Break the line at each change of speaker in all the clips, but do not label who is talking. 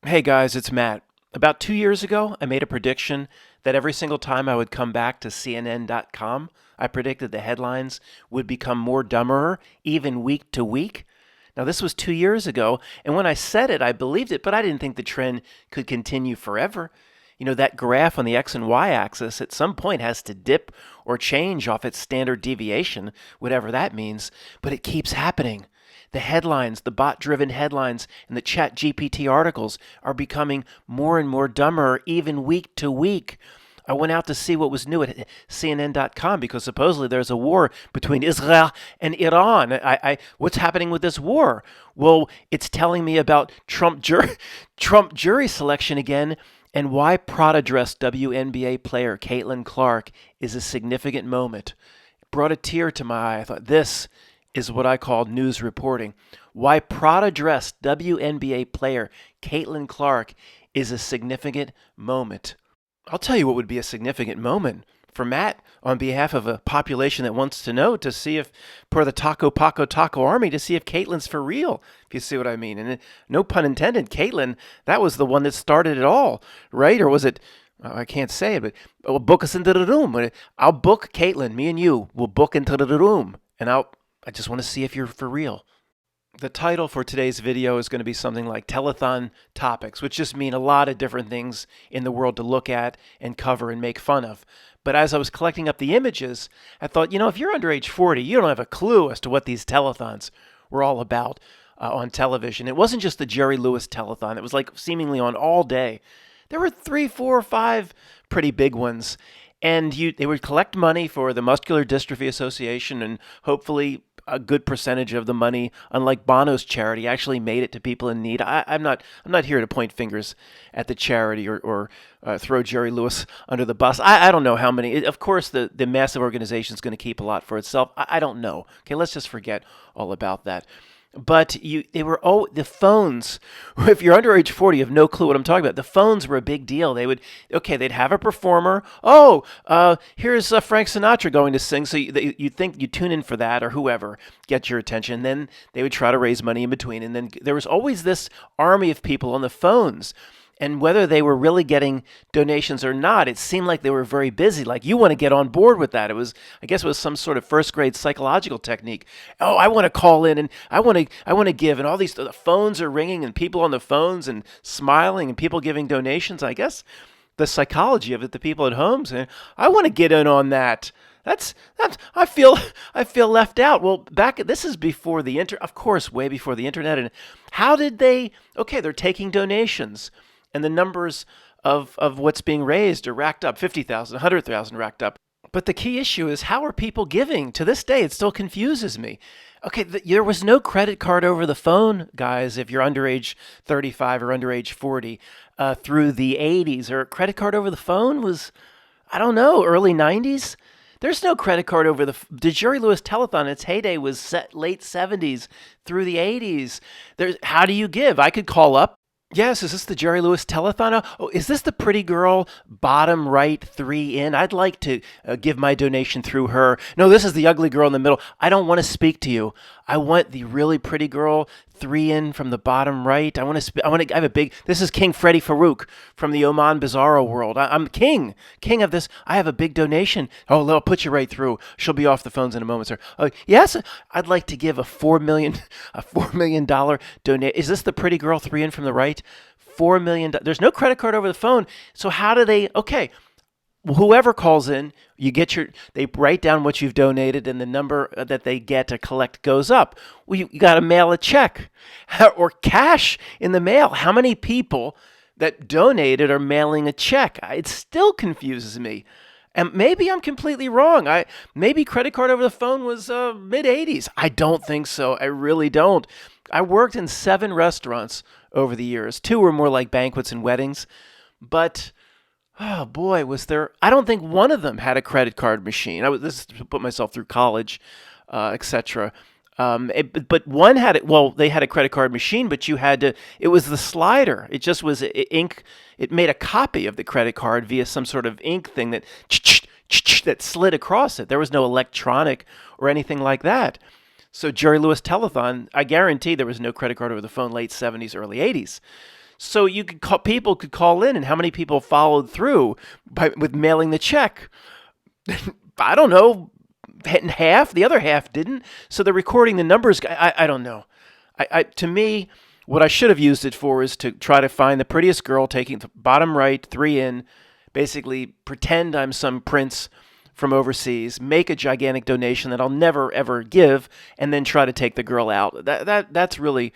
Hey guys, it's Matt. About 2 years ago, I made a prediction that every single time I would come back to CNN.com, I predicted the headlines would become more dumber, even week to week. Now, this was 2 years ago, and when I said it, I believed it, but I didn't think the trend could continue forever. That graph on the X and Y axis at some point has to dip or change off its standard deviation, whatever that means, but it keeps happening. The headlines, the bot driven headlines, and the chat GPT articles are becoming more and more dumber, even week to week. I went out to see what was new at CNN.com because supposedly there's a war between Israel and Iran. What's happening with this war? Well, it's telling me about Trump jury selection again, and why Prada-dressed WNBA player Caitlin Clark is a significant moment. It brought a tear to my eye. I thought, this is what I call news reporting. Why Prada-dressed WNBA player Caitlin Clark is a significant moment. I'll tell you what would be a significant moment for Matt on behalf of a population that wants to know, to see if, per the Taco Paco Taco Army, to see if Caitlin's for real, if you see what I mean. And no pun intended, Caitlin, that was the one that started it all, right? Or was it, I can't say it, but book us into the room. I'll book Caitlin, me and you will book into the room, and I just want to see if you're for real. The title for today's video is going to be something like Telethon Topics, which just mean a lot of different things in the world to look at and cover and make fun of. But as I was collecting up the images, I thought, if you're under age 40, you don't have a clue as to what these telethons were all about on television. It wasn't just the Jerry Lewis telethon. It was like seemingly on all day. There were 3, 4, 5 pretty big ones. And they would collect money for the Muscular Dystrophy Association, and hopefully a good percentage of the money, unlike Bono's charity, actually made it to people in need. I'm not here to point fingers at the charity or throw Jerry Lewis under the bus. I don't know how many. Of course, the massive organization is going to keep a lot for itself. I don't know. Okay, let's just forget all about that. But the phones. If you're under age 40, you have no clue what I'm talking about. The phones were a big deal. They'd have a performer. Here's Frank Sinatra going to sing. So you think you tune in for that, or whoever gets your attention. Then they would try to raise money in between. And then there was always this army of people on the phones. And whether they were really getting donations or not, it seemed like they were very busy. Like, you want to get on board with that. I guess it was some sort of first grade psychological technique. Oh, I want to call in and I want to give, and all the phones are ringing and people on the phones and smiling and people giving donations. I guess the psychology of it, the people at home saying, I want to get in on that. That's I feel left out. Well, this is before the of course, way before the internet. And how did they? Okay, they're taking donations. And the numbers of what's being raised are racked up, 50,000, 100,000 racked up. But the key issue is, how are people giving? To this day, it still confuses me. Okay, there was no credit card over the phone, guys, if you're under age 35 or under age 40, through the 80s. Or credit card over the phone was, I don't know, early 90s? There's no credit card over the Jerry Lewis telethon. Its heyday was late 70s through the 80s. How do you give? I could call up. Yes, is this the Jerry Lewis telethon? Oh, is this the pretty girl, bottom right, 3 in? I'd like to give my donation through her. No, this is the ugly girl in the middle. I don't want to speak to you. I want the really pretty girl, 3 in from the bottom right. I have a big. This is King Freddie Farouk from the Oman Bizarro world. I'm king of this. I have a big donation. Oh, I'll put you right through. She'll be off the phones in a moment, sir. Yes, I'd like to give a $4 million donation. Is this the pretty girl, 3 in from the right? $4 million. There's no credit card over the phone. So how do they? Okay. Whoever calls in, they write down what you've donated, and the number that they get to collect goes up. Well, you got to mail a check or cash in the mail. How many people that donated are mailing a check? It still confuses me. And maybe I'm completely wrong. Maybe credit card over the phone was mid 80s. I don't think so. I really don't. I worked in 7 restaurants over the years. 2 were more like banquets and weddings, but oh boy, was there! I don't think one of them had a credit card machine. This is to put myself through college, etc. But one had it. Well, they had a credit card machine, but you had to. It was the slider. It just was ink. It made a copy of the credit card via some sort of ink thing that slid across it. There was no electronic or anything like that. So Jerry Lewis telethon, I guarantee there was no credit card over the phone. Late 70s, early 80s. So you could call, people could call in, and how many people followed through with mailing the check? I don't know, half. The other half didn't. So they're recording the numbers. I don't know. To me, what I should have used it for is to try to find the prettiest girl, taking the bottom right, 3 in, basically pretend I'm some prince from overseas, make a gigantic donation that I'll never ever give, and then try to take the girl out. That's really,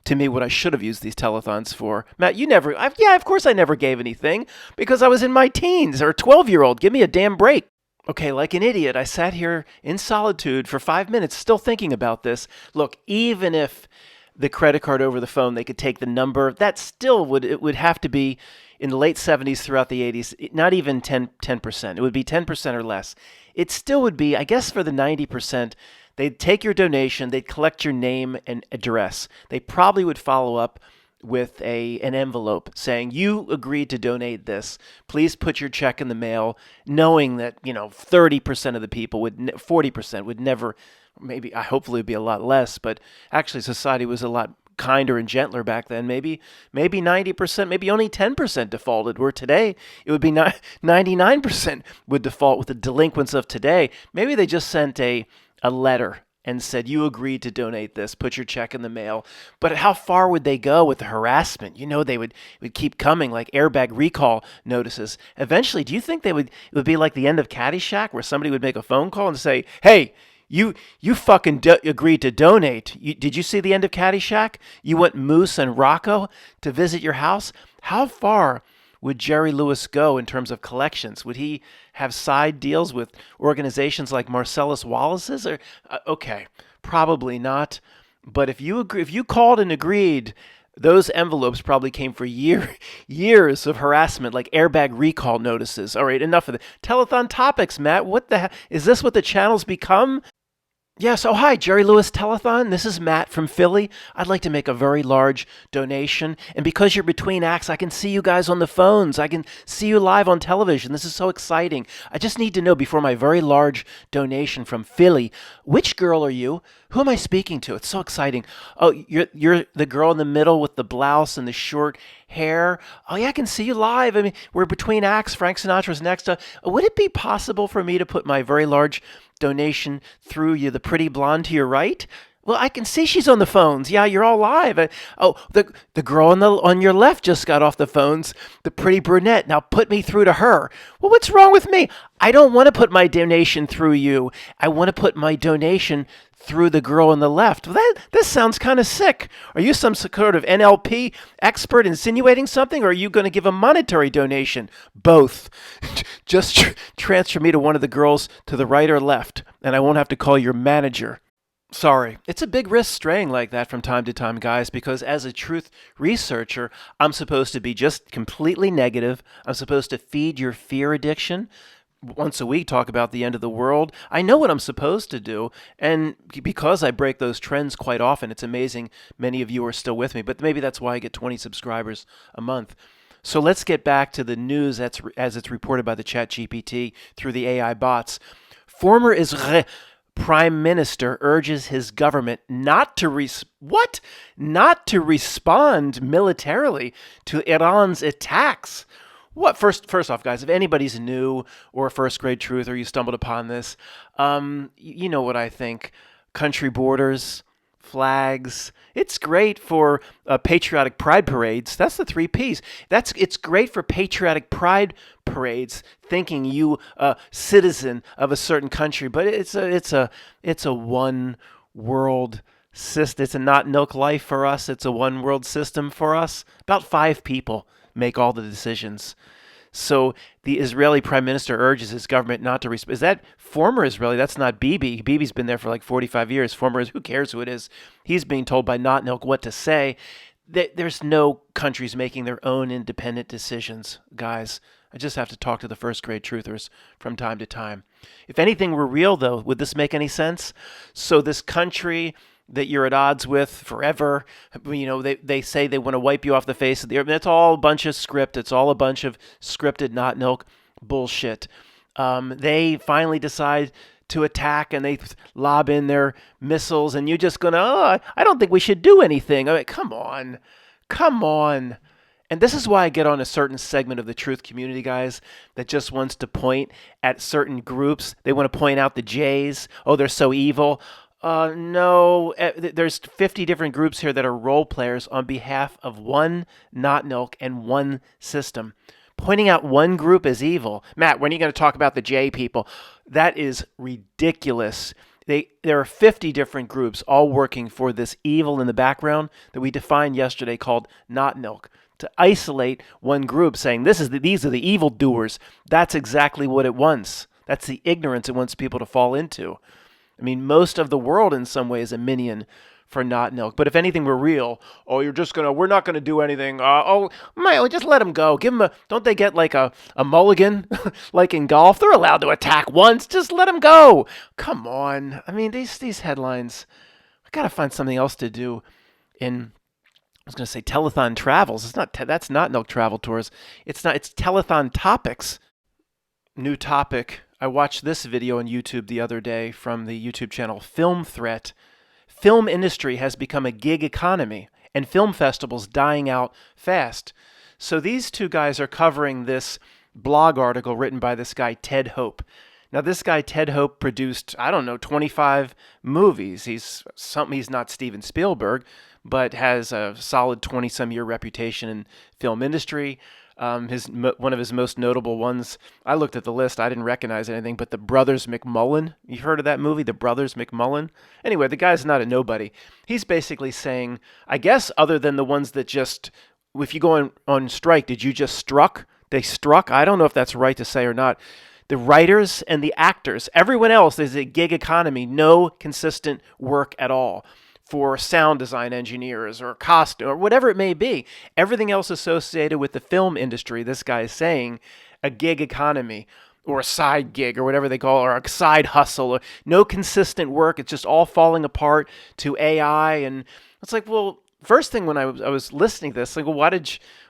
to me, what I should have used these telethons for. Matt, you never, yeah, of course I never gave anything because I was in my teens or 12-year-old. Give me a damn break. Okay, like an idiot, I sat here in solitude for 5 minutes still thinking about this. Look, even if the credit card over the phone, they could take the number, that still would have to be in the late 70s throughout the 80s, not even 10%. It would be 10% or less. It still would be, I guess for the 90%, they'd take your donation, they'd collect your name and address. They probably would follow up with an envelope saying, you agreed to donate this. Please put your check in the mail, knowing that, 30% of the people 40% would never, maybe, hopefully it'd be a lot less, but actually society was a lot kinder and gentler back then. Maybe 90%, maybe only 10% defaulted, where today it would be 99% would default with the delinquents of today. Maybe they just sent a letter and said, you agreed to donate this, put your check in the mail. But how far would they go with the harassment? They would keep coming like airbag recall notices. Eventually, do you think it would be like the end of Caddyshack, where somebody would make a phone call and say, hey, you fucking agreed to donate. Did you see the end of Caddyshack? You want Moose and Rocco to visit your house? How far would Jerry Lewis go in terms of collections? Would he have side deals with organizations like Marcellus Wallace's? Or okay, probably not. But if you called and agreed, those envelopes probably came for years of harassment, like airbag recall notices. All right, enough of the Telethon Topics, Matt. What the hell? Is this what the channel's become? Yes, oh hi, Jerry Lewis Telethon. This is Matt from Philly. I'd like to make a very large donation. And because you're between acts, I can see you guys on the phones. I can see you live on television. This is so exciting. I just need to know before my very large donation from Philly, which girl are you? Who am I speaking to? It's so exciting. Oh, you're the girl in the middle with the blouse and the short hair. Oh yeah, I can see you live. I mean, we're between acts. Frank Sinatra's next. Would it be possible for me to put my very large donation through you, the pretty blonde to your right? Well, I can see she's on the phones. Yeah, you're all live. The girl on your left just got off the phones, the pretty brunette. Now put me through to her. Well, what's wrong with me? I don't want to put my donation through you. I want to put my donation through the girl on the left. Well, this sounds kind of sick. Are you some sort of NLP expert insinuating something, or are you going to give a monetary donation? Both. Just transfer me to one of the girls to the right or left, and I won't have to call your manager. Sorry. It's a big risk straying like that from time to time, guys, because as a truth researcher, I'm supposed to be just completely negative. I'm supposed to feed your fear addiction. Once a week, talk about the end of the world. I know what I'm supposed to do, and because I break those trends quite often, it's amazing many of you are still with me, but maybe that's why I get 20 subscribers a month. So let's get back to the news as it's reported by the ChatGPT through the AI bots. Former Israeli Prime Minister urges his government not to respond militarily to Iran's attacks. What? First off, guys, if anybody's new or a first grade truth or you stumbled upon this, you know what I think. Country borders, flags. It's great for patriotic pride parades. That's the 3 Ps. It's great for patriotic pride parades, thinking you a citizen of a certain country. But it's a one world system. It's a Notnilc life for us. It's a one world system for us. About 5 people make all the decisions. So the Israeli prime minister urges his government not to respond. Is that former Israeli? That's not Bibi. Bibi's been there for like 45 years. Former, who cares who it is? He's being told by Notnilc what to say. There's no countries making their own independent decisions, guys. I just have to talk to the first grade truthers from time to time. If anything were real, though, would this make any sense? So this country that you're at odds with forever, they say they want to wipe you off the face of the earth. That's all a bunch of script. It's all a bunch of scripted Notnilc bullshit. They finally decide to attack, and they lob in their missiles, and you're just going to, I don't think we should do anything. I mean, come on. And this is why I get on a certain segment of the truth community, guys, that just wants to point at certain groups. They want to point out the Jays. Oh, they're so evil. No, there's 50 different groups here that are role players on behalf of one Notnilc and one system. Pointing out one group as evil. Matt, when are you going to talk about the J people? That is ridiculous. There are 50 different groups all working for this evil in the background that we defined yesterday called Notnilc. To isolate one group saying these are the evildoers, that's exactly what it wants. That's the ignorance it wants people to fall into. I mean, most of the world in some way is a minion for Notnilc. But if anything were real, we're not gonna do anything. Just let them go. Give them don't they get like a mulligan, like in golf? They're allowed to attack once. Just let them go. Come on. I mean, these headlines. I gotta find something else to do. I was gonna say Telethon Travels. It's not. That's Notnilc Travel Tours. It's not. It's Telethon Topics. New topic. I watched this video on YouTube the other day from the YouTube channel Film Threat. Film industry has become a gig economy, and film festivals dying out fast. So these two guys are covering this blog article written by this guy Ted Hope. Now this guy Ted Hope produced, 25 movies. He's not Steven Spielberg, but has a solid 20-some year reputation in film industry. One of his most notable ones, I looked at the list, I didn't recognize anything, but The Brothers McMullen. You've heard of that movie, The Brothers McMullen? Anyway, the guy's not a nobody. He's basically saying, I guess other than the ones that just, if you go on strike, did you just struck? They struck? I don't know if that's right to say or not. The writers and the actors, everyone else is a gig economy, no consistent work at all. For sound design engineers or costume or whatever it may be. Everything else associated with the film industry, this guy is saying, a gig economy or a side gig or whatever they call it, or a side hustle, or no consistent work. It's just all falling apart to AI. And it's like, well, first thing when I was listening to this, like, well,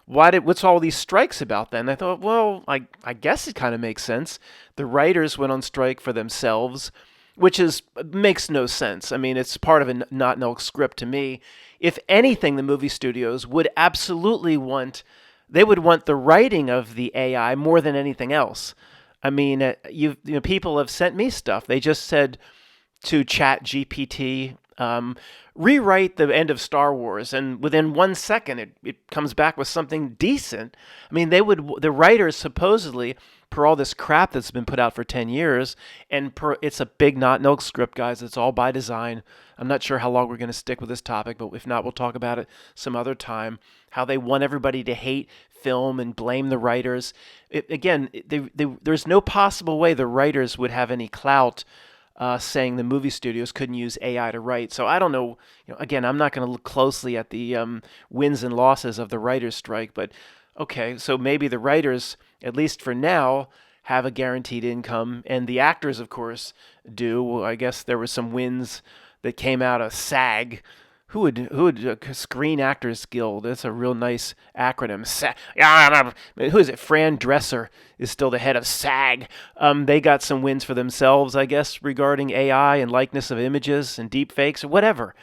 what's all these strikes about then? I thought, well, I guess it kind of makes sense. The writers went on strike for themselves, which makes no sense. I mean, it's part of a Notnilc script to me. If anything, the movie studios would absolutely want the writing of the AI more than anything else. I mean, people have sent me stuff. They just said to Chat GPT, rewrite the end of Star Wars, and within 1 second, it comes back with something decent. I mean, the writers supposedly, per all this crap that's been put out for 10 years, and it's a big Notnilc script, guys. It's all by design. I'm not sure how long we're going to stick with this topic, but if not, we'll talk about it some other time. How they want everybody to hate film and blame the writers. There's no possible way the writers would have any clout saying the movie studios couldn't use AI to write. So I don't know. Again, I'm not going to look closely at the wins and losses of the writers' strike, but okay, so maybe the writers, at least for now, have a guaranteed income, and the actors, of course, do. Well, I guess there were some wins that came out of SAG. Who would Screen Actors Guild? That's a real nice acronym. Who is it? Fran Dresser is still the head of SAG. They got some wins for themselves, I guess, regarding AI and likeness of images and deepfakes or whatever.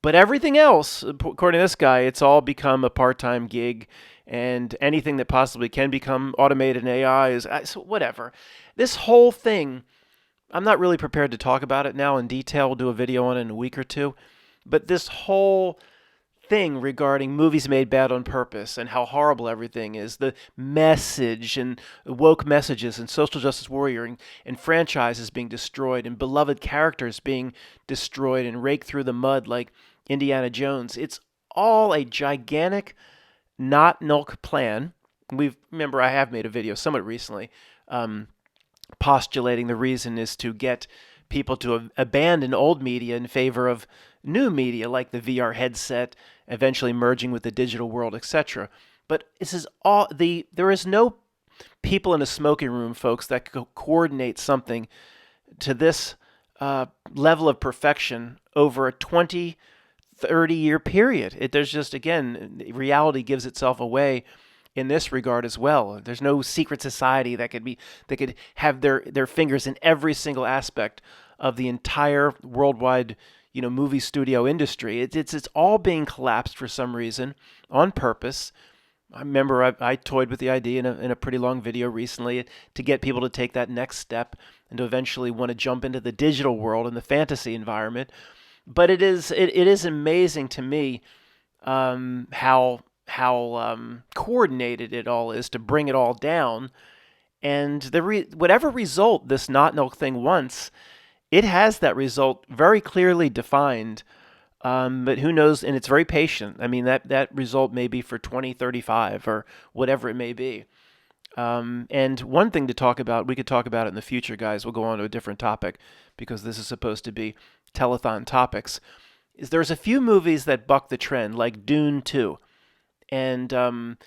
But everything else, according to this guy, it's all become a part-time gig, and anything that possibly can become automated in AI is so whatever. This whole thing, I'm not really prepared to talk about it now in detail. We'll do a video on it in a week or two. But this whole thing regarding movies made bad on purpose and how horrible everything is, the message and woke messages and social justice warrior and franchises being destroyed and beloved characters being destroyed and raked through the mud like Indiana Jones, it's all a gigantic Notnilc plan. Remember, I have made a video somewhat recently postulating the reason is to get people to abandon old media in favor of new media like the VR headset, eventually merging with the digital world, etc. But this is there is no people in a smoking room, folks, that could coordinate something to this level of perfection over a 20, 30-year period. There's just, again, reality gives itself away in this regard as well. There's no secret society that could have their fingers in every single aspect of the entire worldwide, movie studio industry. It's all being collapsed for some reason on purpose. I remember I toyed with the idea in a pretty long video recently to get people to take that next step and to eventually want to jump into the digital world and the fantasy environment. But it is amazing to me how coordinated it all is to bring it all down. And whatever result this Notnilc thing wants, it has that result very clearly defined. But who knows? And it's very patient. I mean, that result may be for 2035 or whatever it may be. And one thing to talk about, we could talk about it in the future, guys. We'll go on to a different topic because this is supposed to be telethon topics. Is there's a few movies that buck the trend, like Dune 2. And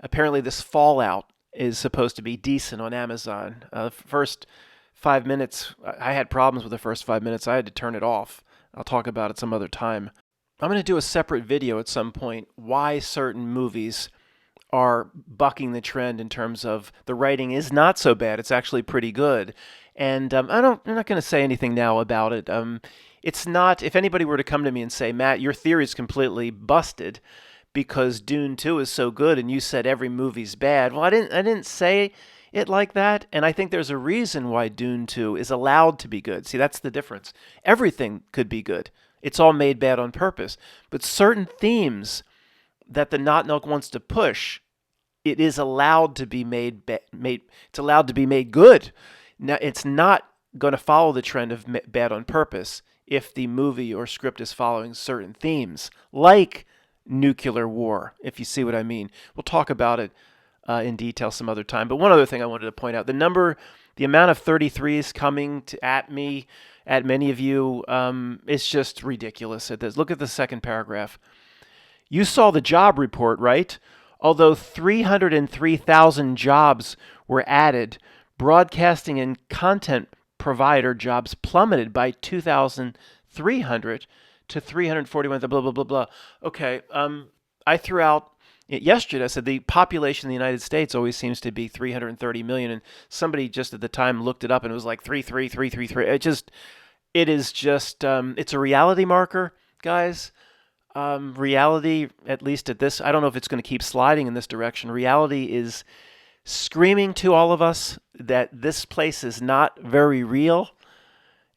apparently this Fallout is supposed to be decent on Amazon. First 5 minutes, I had problems with the first 5 minutes. I had to turn it off. I'll talk about it some other time. I'm going to do a separate video at some point why certain movies are bucking the trend in terms of the writing is not so bad. It's actually pretty good. And I'm not going to say anything now about it. It's not, if anybody were to come to me and say, Matt, your theory is completely busted because Dune 2 is so good and you said every movie's bad. Well, I didn't say it like that, and I think there's a reason why Dune 2 is allowed to be good. See, that's the difference. Everything could be good. It's all made bad on purpose. But certain themes that the Notnilc wants to push, it is allowed to be it's allowed to be made good. Now, it's not going to follow the trend of bad on purpose if the movie or script is following certain themes, like nuclear war, if you see what I mean. We'll talk about it in detail some other time. But one other thing I wanted to point out, the amount of 33s coming at me, at many of you, it's just ridiculous. Look at the second paragraph. You saw the job report, right? Although 303,000 jobs were added, broadcasting and content provider jobs plummeted by 2,300 to 341, blah, blah, blah, blah. Okay, I threw out yesterday, I said the population in the United States always seems to be 330 million, and somebody just at the time looked it up and it was like 33333. It's a reality marker, guys. Reality, at least at this, I don't know if it's going to keep sliding in this direction. Reality is screaming to all of us that this place is not very real.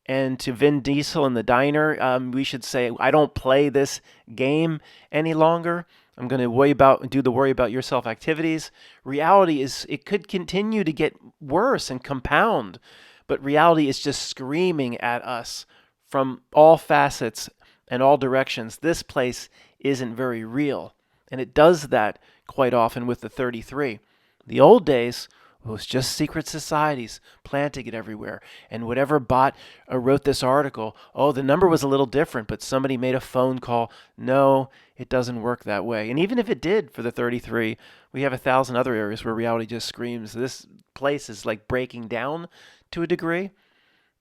And to Vin Diesel in the diner, we should say, I don't play this game any longer. I'm going to do the worry about yourself activities. Reality it could continue to get worse and compound, but reality is just screaming at us from all facets and all directions. This place isn't very real. And it does that quite often with the 33. The old days, it was just secret societies planting it everywhere. And whatever bot wrote this article, the number was a little different, but somebody made a phone call. No, it doesn't work that way. And even if it did for the 33, we have 1,000 other areas where reality just screams. This place is like breaking down to a degree,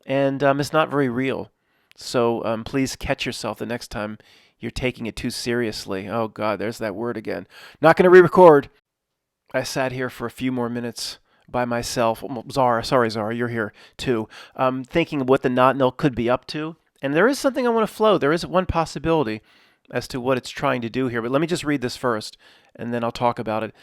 and it's not very real. So please catch yourself the next time you're taking it too seriously. Oh, God, there's that word again. Not going to re-record. I sat here for a few more minutes by myself. Zara, you're here too. Thinking of what the Notnilc could be up to. And there is something I want to float. There is one possibility as to what it's trying to do here. But let me just read this first, and then I'll talk about it.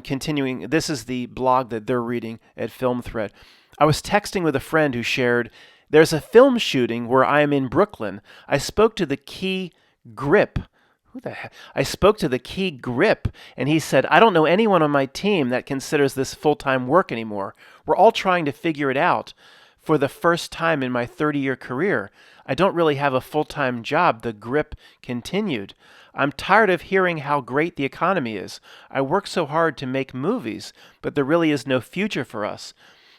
Continuing, this is the blog that they're reading at Film Thread. I was texting with a friend who shared, there's a film shooting where I am in Brooklyn. I spoke to the key grip. Who the heck? I spoke to the key grip, and he said, I don't know anyone on my team that considers this full-time work anymore. We're all trying to figure it out. For the first time in my 30-year career, I don't really have a full-time job, the grip continued. I'm tired of hearing how great the economy is. I work so hard to make movies, but there really is no future for us.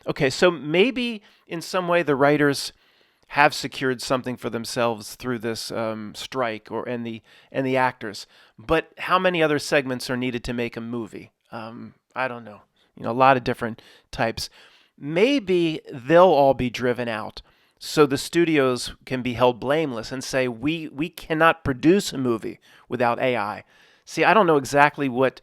Okay, so maybe in some way the writers have secured something for themselves through this strike, and the actors. But how many other segments are needed to make a movie? I don't know. A lot of different types. Maybe they'll all be driven out, so the studios can be held blameless and say we cannot produce a movie without AI. See, I don't know exactly what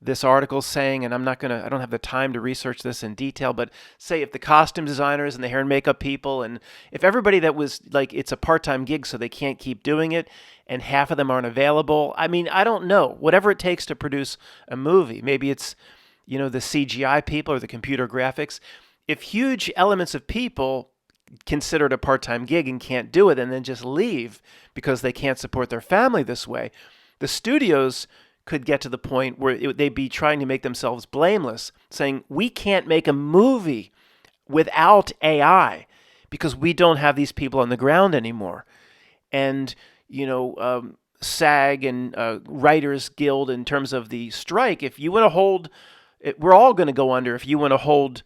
this article saying, and I don't have the time to research this in detail, but say if the costume designers and the hair and makeup people, and if everybody that was like, it's a part-time gig so they can't keep doing it, and half of them aren't available. I mean, I don't know. Whatever it takes to produce a movie, maybe it's, the CGI people or the computer graphics. If huge elements of people consider it a part-time gig and can't do it and then just leave because they can't support their family this way, the studios could get to the point where they'd be trying to make themselves blameless, saying, we can't make a movie without AI because we don't have these people on the ground anymore. And, SAG and Writers Guild, in terms of the strike, if you want to hold, we're all going to go under if you want to hold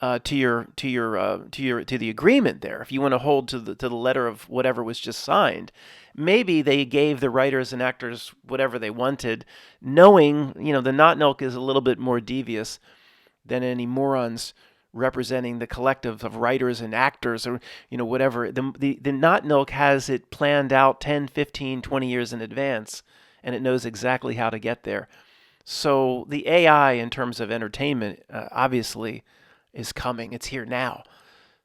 to the agreement there. If you want to hold to the letter of whatever was just signed, maybe they gave the writers and actors whatever they wanted, knowing the Notnilc is a little bit more devious than any morons representing the collective of writers and actors, or whatever. The Notnilc has it planned out 10, 15, 20 years in advance, and it knows exactly how to get there. So the AI in terms of entertainment obviously is coming. It's here now.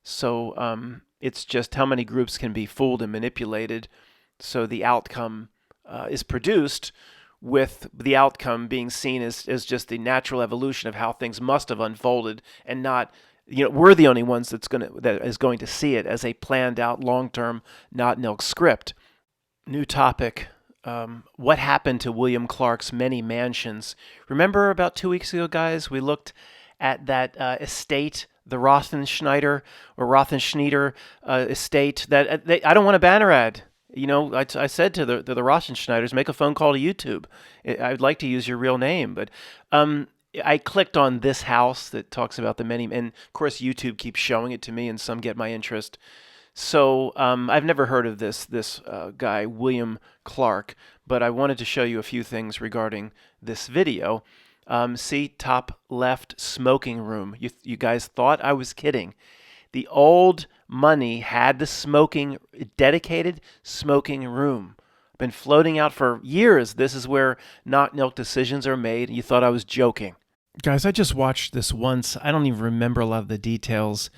So it's just how many groups can be fooled and manipulated so the outcome is produced, with the outcome being seen as just the natural evolution of how things must have unfolded, and not, we're the only ones that is going to see it as a planned out long-term Notnilc script. New topic. What happened to William Clark's many mansions? Remember about 2 weeks ago, guys, we looked at that estate, the Rothenschneider estate. That I don't want a banner ad. I said to the Rothenschneiders, make a phone call to YouTube. I'd like to use your real name, but I clicked on this house that talks about the many, and of course YouTube keeps showing it to me, and some get my interest. So I've never heard of this guy, William Clark, but I wanted to show you a few things regarding this video. See, top left, smoking room. You guys thought I was kidding. The old money had the dedicated smoking room. Been floating out for years. This is where Notnilc decisions are made. You thought I was joking. Guys, I just watched this once. I don't even remember a lot of the details,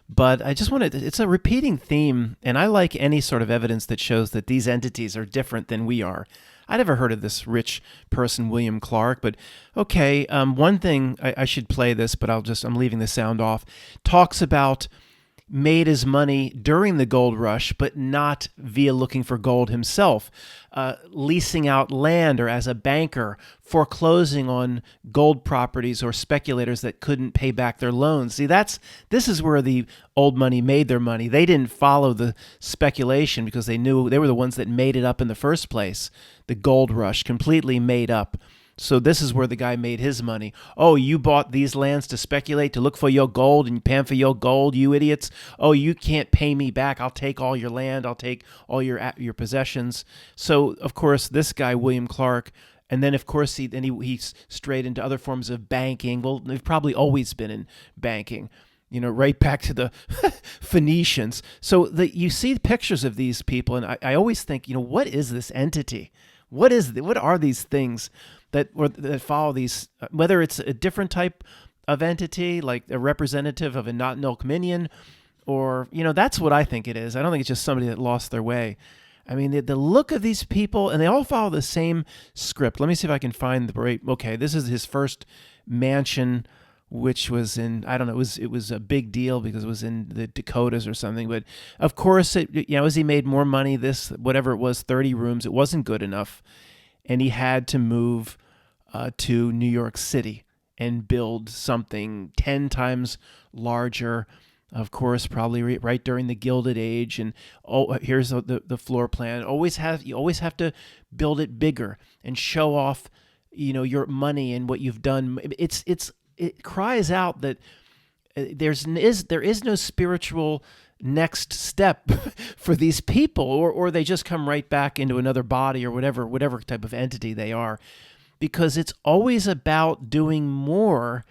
but I just wanted, it's a repeating theme, and I like any sort of evidence that shows that these entities are different than we are. I never heard of this rich person, William Clark, but okay, one thing, I should play this, but I'm leaving the sound off, talks about made his money during the gold rush, but not via looking for gold himself, leasing out land, or as a banker, foreclosing on gold properties or speculators that couldn't pay back their loans. See, this is where the old money made their money. They didn't follow the speculation because they knew they were the ones that made it up in the first place. The gold rush, completely made up. So this is where the guy made his money. Oh, you bought these lands to speculate, to look for your gold, and you pan for your gold, you idiots. Oh, you can't pay me back. I'll take all your land. I'll take all your possessions. So, of course, this guy, William Clark, and then, of course, he strayed into other forms of banking. Well, they've probably always been in banking, right back to the Phoenicians. So you see pictures of these people, and I always think, what is this entity? What are these things that follow these, whether it's a different type of entity, like a representative of a Notnilc minion, or, that's what I think it is. I don't think it's just somebody that lost their way. I mean, the look of these people, and they all follow the same script. Let me see if I can find the right, okay, this is his first mansion, which was in, I don't know, it was a big deal because it was in the Dakotas or something. But of course, as he made more money, whatever it was, 30 rooms, it wasn't good enough. And he had to move to New York City and build something 10 times larger. Of course, probably right during the Gilded Age. And here's the floor plan. You always have to build it bigger and show off, your money and what you've done. It cries out that there is no spiritual next step for these people, or they just come right back into another body or whatever type of entity they are, because it's always about doing more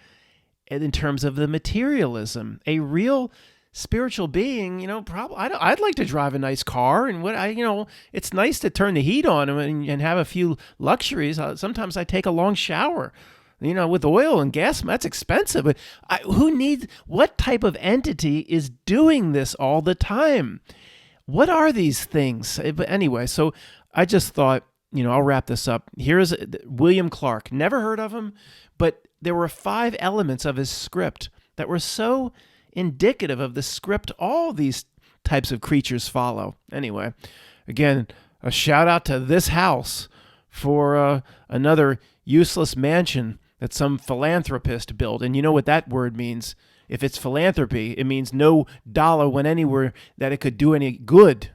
in terms of the materialism. A real spiritual being, I'd like to drive a nice car, and it's nice to turn the heat on and have a few luxuries. Sometimes I take a long shower. with oil and gas, that's expensive. But what type of entity is doing this all the time? What are these things? But anyway, so I just thought, I'll wrap this up. Here's William Clark. Never heard of him, but there were 5 elements of his script that were so indicative of the script all these types of creatures follow. Anyway, again, a shout out to this house for another useless mansion that some philanthropist built. And you know what that word means? If it's philanthropy, it means no dollar went anywhere that it could do any good.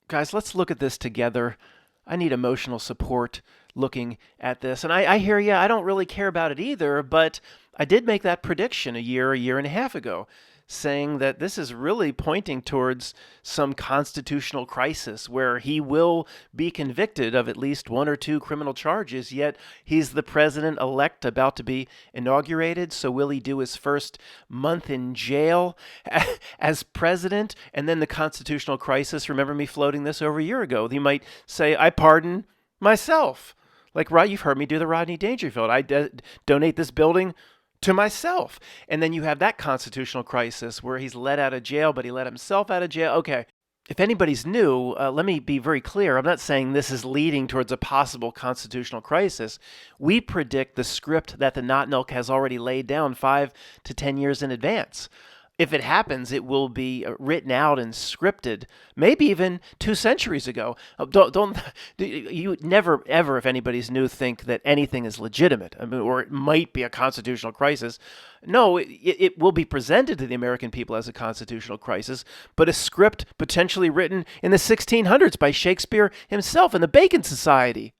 Guys, let's look at this together. I need emotional support looking at this. And I hear you, I don't really care about it either, but I did make that prediction a year and a half ago, saying that this is really pointing towards some constitutional crisis where he will be convicted of at least 1 or 2 criminal charges, yet he's the president-elect about to be inaugurated. So will he do his first month in jail as president? And then the constitutional crisis, remember me floating this over a year ago, he might say, I pardon myself. Like, right, you've heard me do the Rodney Dangerfield. I donate this building to myself. And then you have that constitutional crisis where he's let out of jail, but he let himself out of jail. Okay, if anybody's new, let me be very clear. I'm not saying this is leading towards a possible constitutional crisis. We predict the script that the Notnilc has already laid down 5 to 10 years in advance. If it happens, it will be written out and scripted, maybe even 2 centuries ago. Don't you never ever, if anybody's new, think that anything is legitimate, or it might be a constitutional crisis. No, it will be presented to the American people as a constitutional crisis, but a script potentially written in the 1600s by Shakespeare himself in the Bacon Society.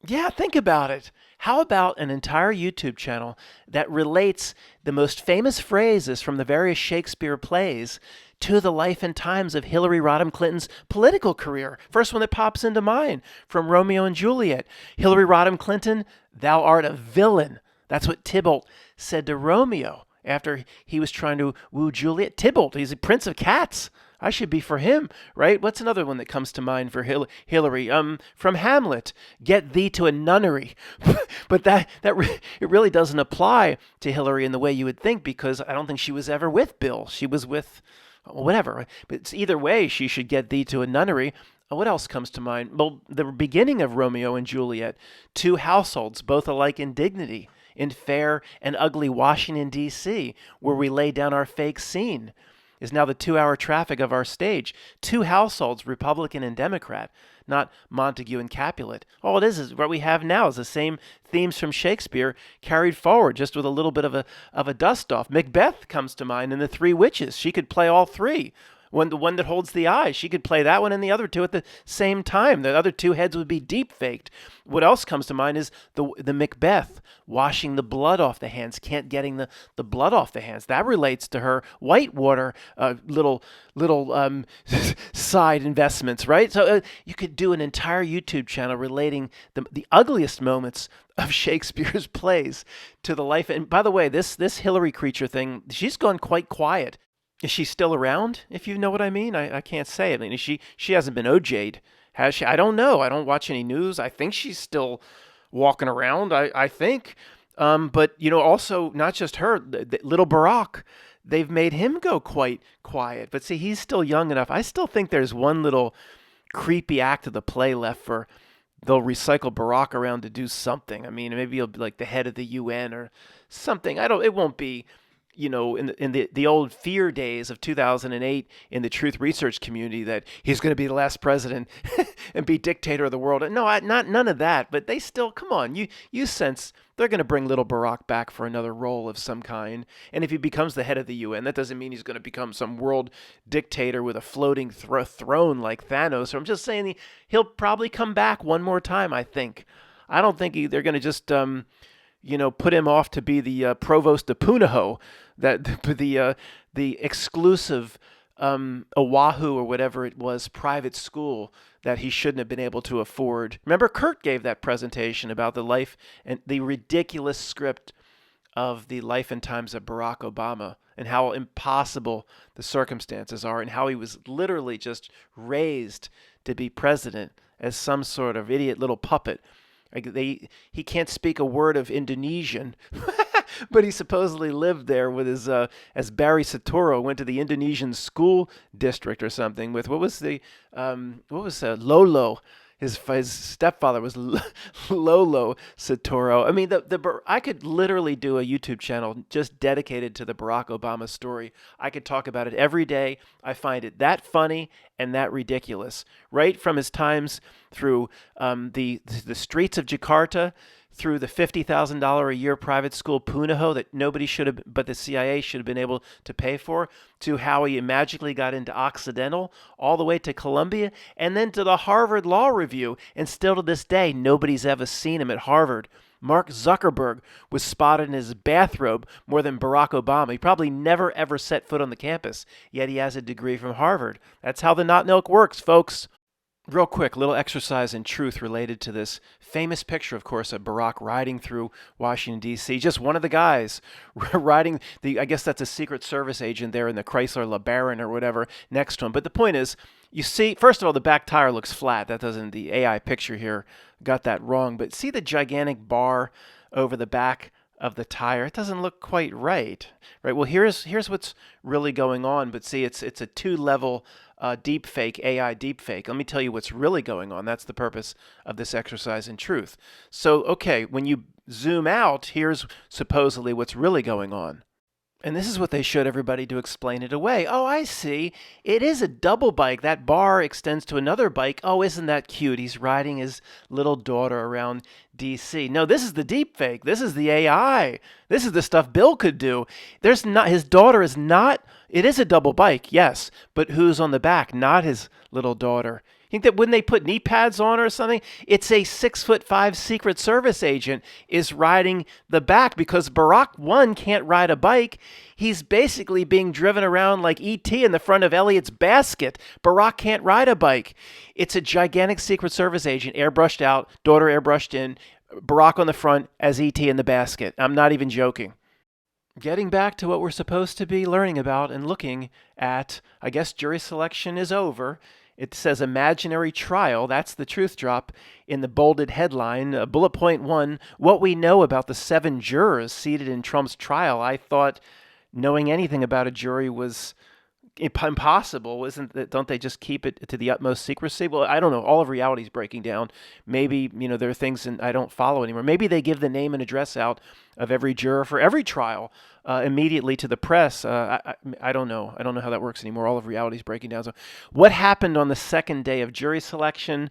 Yeah, think about it. How about an entire YouTube channel that relates the most famous phrases from the various Shakespeare plays to the life and times of Hillary Rodham Clinton's political career? First one that pops into mind from Romeo and Juliet. Hillary Rodham Clinton, thou art a villain. That's what Tybalt said to Romeo after he was trying to woo Juliet. Tybalt, he's a prince of cats. I should be for him, right? What's another one that comes to mind for Hillary? From Hamlet, get thee to a nunnery. But it really doesn't apply to Hillary in the way you would think, because I don't think she was ever with Bill. She was with whatever. But it's either way, she should get thee to a nunnery. What else comes to mind? Well, the beginning of Romeo and Juliet, 2 households, both alike in dignity, in fair and ugly Washington, D.C., where we lay down our fake scene, is now the 2-hour traffic of our stage. 2 households, Republican and Democrat, not Montague and Capulet. All it is what we have now is the same themes from Shakespeare carried forward, just with a little bit of a dust-off. Macbeth comes to mind in The 3 Witches. She could play all 3. The one that holds the eye, she could play that one and the other 2 at the same time. The other 2 heads would be deep faked. What else comes to mind is the Macbeth washing the blood off the hands, can't getting the blood off the hands. That relates to her Whitewater little side investments, right? So you could do an entire YouTube channel relating the ugliest moments of Shakespeare's plays to the life. And by the way, this Hillary creature thing, she's gone quite quiet. Is she still around, if you know what I mean? I can't say. I mean, she hasn't been OJ'd, has she? I don't know. I don't watch any news. I think she's still walking around, I think. But, also not just her, little Barack, they've made him go quite quiet. But see, he's still young enough. I still think there's one little creepy act of the play left they'll recycle Barack around to do something. I mean, maybe he'll be like the head of the UN or something. It won't be, in the old fear days of 2008 in the truth research community that he's going to be the last president and be dictator of the world. No, none of that. But they still, come on, you sense they're going to bring little Barack back for another role of some kind. And if he becomes the head of the UN, that doesn't mean he's going to become some world dictator with a floating throne like Thanos. So I'm just saying he'll probably come back one more time, I think. I don't think they're going to just put him off to be the provost of Punahou, that the exclusive Oahu or whatever it was private school that he shouldn't have been able to afford. Remember, Kurt gave that presentation about the life and the ridiculous script of the life and times of Barack Obama and how impossible the circumstances are and how he was literally just raised to be president as some sort of idiot little puppet. He can't speak a word of Indonesian, but he supposedly lived there with his as Barry Soetoro went to the Indonesian school district or something with Lolo. His stepfather was Lolo Soetoro. I mean, I could literally do a YouTube channel just dedicated to the Barack Obama story. I could talk about it every day. I find it that funny and that ridiculous. Right from his times through the streets of Jakarta, through the $50,000 a year private school Punahou that nobody should have, but the CIA should have been able to pay for, to how he magically got into Occidental, all the way to Columbia, and then to the Harvard Law Review. And still to this day, nobody's ever seen him at Harvard. Mark Zuckerberg was spotted in his bathrobe more than Barack Obama. He probably never ever set foot on the campus, yet he has a degree from Harvard. That's how the Notnilc works, folks. Real quick, little exercise in truth related to this famous picture, of course, of Barack riding through Washington, D.C. Just one of the guys riding I guess that's a Secret Service agent there in the Chrysler LeBaron or whatever next to him. But the point is, you see, first of all, the back tire looks flat. The AI picture here got that wrong. But see the gigantic bar over the back of the tire? It doesn't look quite right. Well, here's what's really going on. But see, it's a two-level deepfake, AI deepfake. Let me tell you what's really going on. That's the purpose of this exercise in truth. So, okay, when you zoom out, here's supposedly what's really going on. And this is what they showed everybody to explain it away. Oh, I see. It is a double bike. That bar extends to another bike. Oh, isn't that cute? He's riding his little daughter around DC. No, this is the deep fake. This is the AI. This is the stuff Bill could do. His daughter is not, it is a double bike, yes, but who's on the back? Not his little daughter. Think that when they put knee pads on or something, it's a 6'5" Secret Service agent is riding the back because Barack, one, can't ride a bike. He's basically being driven around like E.T. in the front of Elliot's basket. Barack can't ride a bike. It's a gigantic Secret Service agent, airbrushed out, daughter airbrushed in, Barack on the front as E.T. in the basket. I'm not even joking. Getting back to what we're supposed to be learning about and looking at, I guess jury selection is over. It says imaginary trial. That's the truth drop in the bolded headline. Bullet point 1, what we know about the 7 jurors seated in Trump's trial. I thought knowing anything about a jury was impossible. Don't they just keep it to the utmost secrecy? Well, I don't know. All of reality is breaking down. Maybe, there are things I don't follow anymore. Maybe they give the name and address out of every juror for every trial immediately to the press. I don't know. I don't know how that works anymore. All of reality is breaking down. So what happened on the second day of jury selection?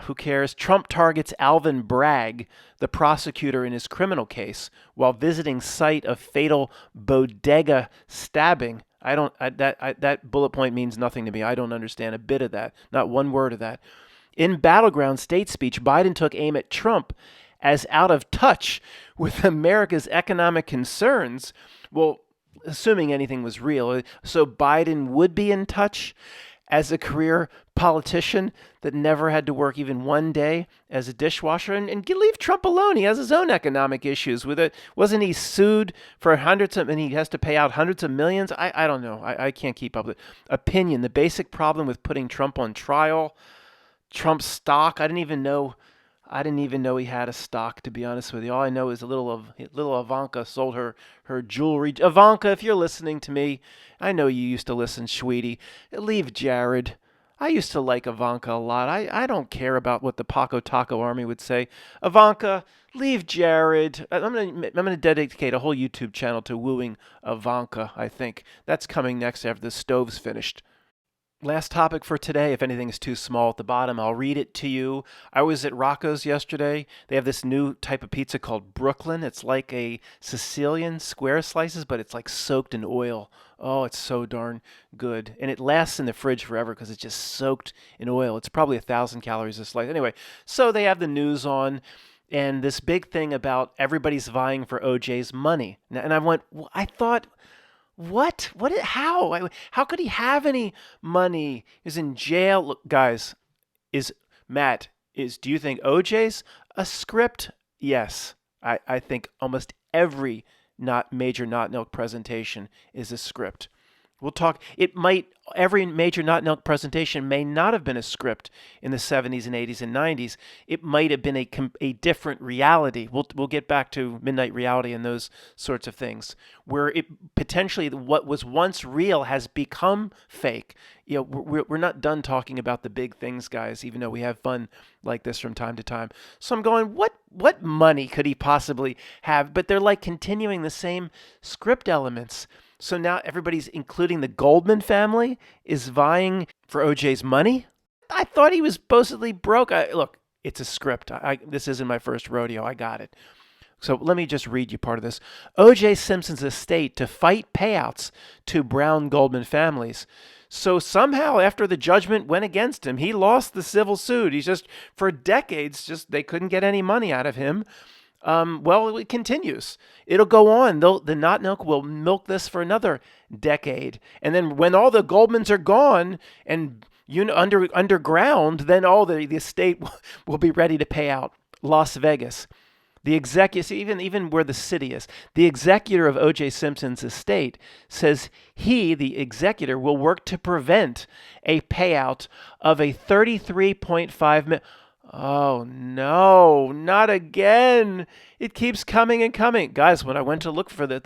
Who cares? Trump targets Alvin Bragg, the prosecutor in his criminal case, while visiting site of fatal bodega stabbing. That bullet point means nothing to me. I don't understand a bit of that. Not one word of that. In battleground state speech, Biden took aim at Trump as out of touch with America's economic concerns. Well, assuming anything was real, so Biden would be in touch as a career politician that never had to work even one day as a dishwasher, and leave Trump alone. He has his own economic issues with it. Wasn't he sued for and he has to pay out hundreds of millions? I don't know. I can't keep up with it. Opinion, the basic problem with putting Trump on trial. Trump's stock, I didn't even know he had a stock, to be honest with you. All I know is a little Ivanka sold her jewelry. Ivanka, if you're listening to me, I know you used to listen, sweetie. Leave Jared. I used to like Ivanka a lot. I don't care about what the Paco Taco Army would say. Ivanka, leave Jared. I'm gonna dedicate a whole YouTube channel to wooing Ivanka, I think. That's coming next after the stove's finished. Last topic for today. If anything is too small at the bottom, I'll read it to you. I was at Rocco's yesterday. They have this new type of pizza called Brooklyn. It's like a Sicilian square slices, but it's like soaked in oil. Oh, it's so darn good. And it lasts in the fridge forever because it's just soaked in oil. It's probably 1,000 calories a slice. Anyway, so they have the news on and this big thing about everybody's vying for OJ's money. And I thought, what? How? How could he have any money? He's in jail. Look, guys, do you think OJ's a script? Yes. I think almost every major Notnilc presentation is a script. We'll talk. It might every major Notnilc presentation may not have been a script in the 70s and 80s and 90s. It might have been a different reality. We'll get back to Midnight Reality and those sorts of things where it potentially what was once real has become fake. We're not done talking about the big things, guys, even though we have fun like this from time to time. So I'm going, what money could he possibly have? But they're like continuing the same script elements. So now everybody's, including the Goldman family, is vying for OJ's money. I thought he was supposedly broke. Look, it's a script. This isn't my first rodeo. I got it. So let me just read you part of this. O.J. Simpson's estate to fight payouts to Brown Goldman families. So somehow, after the judgment went against him, he lost the civil suit. He's just, for decades, they couldn't get any money out of him. Well, it continues. It'll go on. The Notnilc will milk this for another decade. And then when all the Goldmans are gone and underground, then all the estate will be ready to pay out. Las Vegas. The executive, even where the city is, the executor of O.J. Simpson's estate says he, the executor, will work to prevent a payout of a $33.5 million. Oh no, not again. It keeps coming and coming. Guys, when I went to look for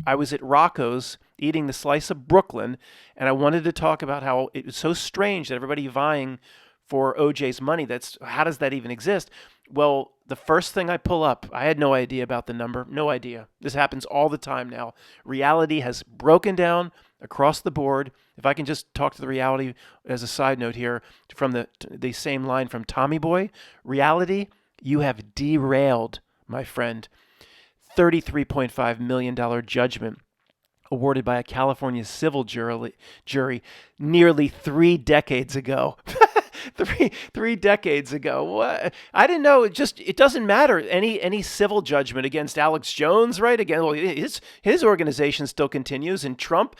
I was at Rocco's eating the slice of Brooklyn, and I wanted to talk about how it was so strange that everybody vying for OJ's money. How does that even exist? Well, the first thing I pull up, I had no idea about the number. No idea. This happens all the time now. Reality has broken down across the board. If I can just talk to the reality as a side note here from the same line from Tommy Boy, reality, you have derailed, my friend. $33.5 million judgment awarded by a California civil jury nearly 3 decades ago. Three decades ago. What? I didn't know. It doesn't matter. Any civil judgment against Alex Jones, right? Again, well, his organization still continues. And Trump,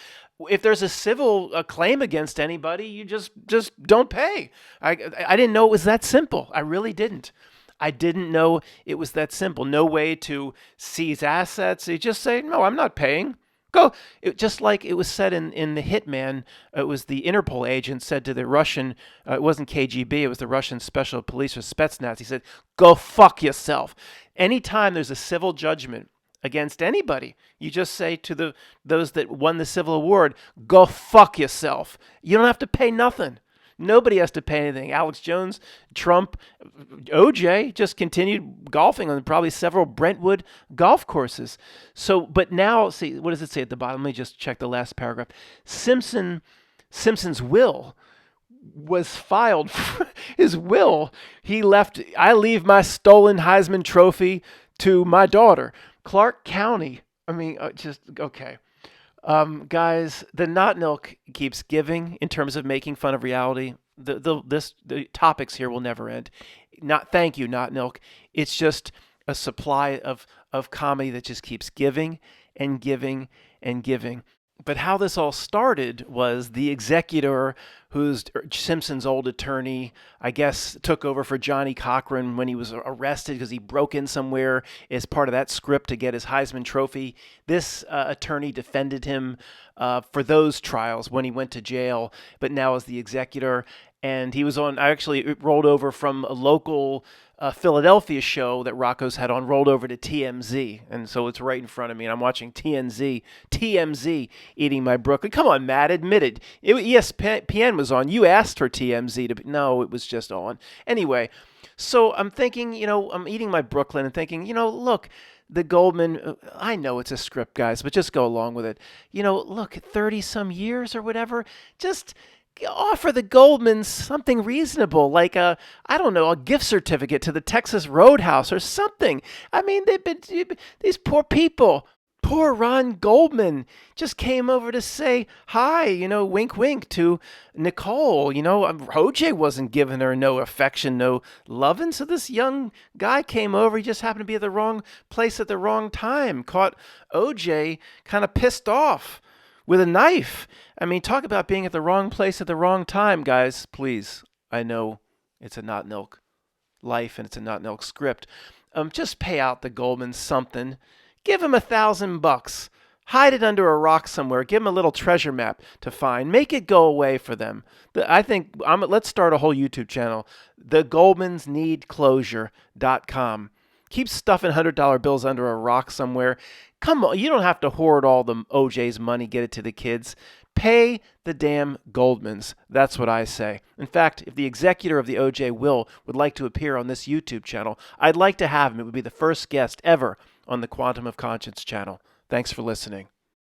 if there's a civil claim against anybody, you just don't pay. I didn't know it was that simple. I really didn't. I didn't know it was that simple. No way to seize assets. You just say, no, I'm not paying. Go. Just like it was said in The Hitman, it was the Interpol agent said to the Russian, it wasn't KGB, it was the Russian Special Police or Spetsnaz. He said, go fuck yourself. Anytime there's a civil judgment against anybody, you just say to those that won the civil award, go fuck yourself. You don't have to pay nothing. Nobody has to pay anything. Alex Jones, Trump, OJ just continued golfing on probably several Brentwood golf courses. So, but now, see, what does it say at the bottom? Let me just check the last paragraph. Simpson's will was filed. His will, he left, I leave my stolen Heisman Trophy to my daughter. Clark County, okay. Guys, the Notnilc keeps giving in terms of making fun of reality. The topics here will never end. Thank you, Notnilc. It's just a supply of comedy that just keeps giving and giving and giving. But how this all started was the executor, who's Simpson's old attorney, I guess, took over for Johnny Cochran when he was arrested because he broke in somewhere as part of that script to get his Heisman Trophy. This attorney defended him for those trials when he went to jail, but now is the executor. And he was on, it rolled over from a local Philadelphia show that Rocco's had on, rolled over to TMZ. And so it's right in front of me, and I'm watching TMZ eating my Brooklyn. Come on, Matt, admit it. ESPN was on. You asked for TMZ to be. No, it was just on. Anyway, so I'm thinking, I'm eating my Brooklyn and thinking, look, the Goldman, I know it's a script, guys, but just go along with it. Look, 30-some years or whatever, just offer the Goldmans something reasonable, like a gift certificate to the Texas Roadhouse or something. I mean, these poor people. Poor Ron Goldman just came over to say hi, wink, wink to Nicole. OJ wasn't giving her no affection, no loving. So this young guy came over. He just happened to be at the wrong place at the wrong time. Caught OJ kind of pissed off with a knife. I mean, talk about being at the wrong place at the wrong time, guys. Please, I know it's a Notnilc life and it's a Notnilc script. Just pay out the Goldmans something. Give him $1,000. Hide it under a rock somewhere. Give them a little treasure map to find. Make it go away for them. I think let's start a whole YouTube channel. TheGoldmansNeedClosure.com. Keep stuffing $100 bills under a rock somewhere. Come on, you don't have to hoard all the OJ's money, get it to the kids. Pay the damn Goldmans. That's what I say. In fact, if the executor of the OJ will would like to appear on this YouTube channel, I'd like to have him. It would be the first guest ever on the Quantum of Conscience channel. Thanks for listening.